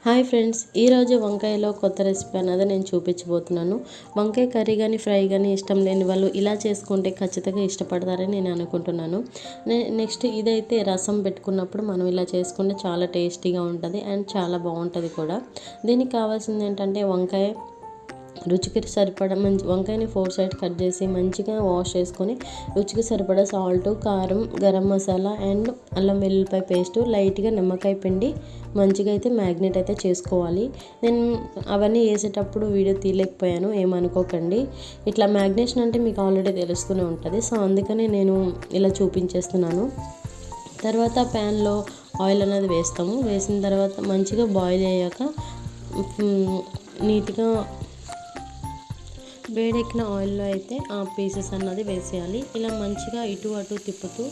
Hi friends, ఈరోజు వంకాయలో కొత్త recipe అన్నది నేను చూపించబోతున్నాను. వంకాయ కర్రీ కానీ ఫ్రై కానీ ఇష్టం లేని వాళ్ళు ఇలా చేసుకుంటే ఖచ్చితంగా ఇష్టపడతారని నేను అనుకుంటున్నాను. నెక్స్ట్ ఇదైతే రసం పెట్టుకున్నప్పుడు మనం ఇలా చేసుకుంటే చాలా టేస్టీగా ఉంటుంది అండ్ చాలా బాగుంటుంది కూడా. దీనికి కావాల్సింది ఏంటంటే వంకాయ రుచికి సరిపడా వంకాయని 4 సైడ్ కట్ చేసి మంచిగా వాష్ చేసుకొని రుచికి సరిపడా సాల్ట్, కారం, గరం మసాలా అండ్ అల్లం వెల్లుల్లిపాయ పేస్టు, లైట్గా నిమ్మకాయ పిండి మంచిగా అయితే మ్యాగ్నేట్ అయితే చేసుకోవాలి. నేను అవన్నీ వేసేటప్పుడు వీడియో తీయలేకపోయాను, ఏమనుకోకండి. ఇట్లా మ్యాగ్నేషన్ అంటే మీకు ఆల్రెడీ తెలుస్తూనే ఉంటుంది, సో అందుకని నేను ఇలా చూపించేస్తున్నాను. తర్వాత ప్యాన్లో ఆయిల్ అనేది వేస్తాము. వేసిన తర్వాత మంచిగా బాయిల్ అయ్యాక నీట్గా వేడెక్కిన ఆయిల్లో అయితే ఆ పీసెస్ అన్నది వేసేయాలి. ఇలా మంచిగా ఇటు అటు తిప్పుతూ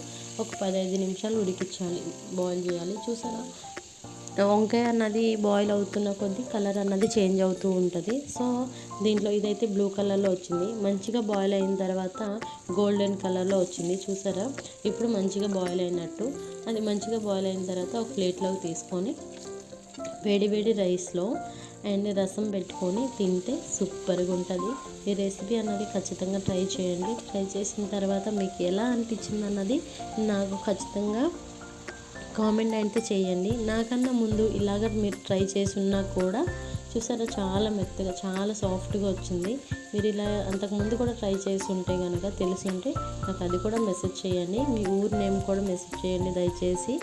ఒక 15 నిమిషాలు ఉడికించాలి, బాయిల్ చేయాలి. చూసారా, వంకాయ అన్నది బాయిల్ అవుతున్న కొద్దీ కలర్ అన్నది చేంజ్ అవుతూ ఉంటుంది. సో దీంట్లో ఇదైతే బ్లూ కలర్లో వచ్చింది. మంచిగా బాయిల్ అయిన తర్వాత గోల్డెన్ కలర్లో వచ్చింది. చూసారా, ఇప్పుడు మంచిగా బాయిల్ అయినట్టు. అది మంచిగా బాయిల్ అయిన తర్వాత ఒక ప్లేట్లోకి తీసుకొని వేడి వేడి రైస్లో అండ్ రసం పెట్టుకొని తింటే సూపర్గా ఉంటుంది. ఈ రెసిపీ అన్నది ఖచ్చితంగా ట్రై చేయండి. ట్రై చేసిన తర్వాత మీకు ఎలా అనిపించింది అన్నది నాకు ఖచ్చితంగా కామెంట్ అయితే చేయండి. నాకన్నా ముందు ఇలాగ మీరు ట్రై చేసి ఉన్నా కూడా చూసారా, చాలా మెత్తగా చాలా సాఫ్ట్గా వచ్చింది. మీరు ఇలా అంతకుముందు కూడా ట్రై చేసి ఉంటే కనుక తెలిసి ఉంటే నాకు అది కూడా మెసేజ్ చేయండి. మీ ఊరు నేమ్ కూడా మెసేజ్ చేయండి దయచేసి.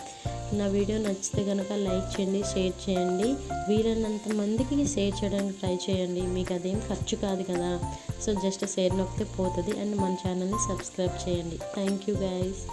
నా వీడియో నచ్చితే కనుక లైక్ చేయండి, షేర్ చేయండి. వీలైనంత మందికి షేర్ చేయడానికి ట్రై చేయండి. మీకు అదేం ఖర్చు కాదు కదా, సో జస్ట్ షేర్ నొక్కితే పోతుంది. అండ్ మన ఛానల్ని సబ్స్క్రైబ్ చేయండి. Thank you guys.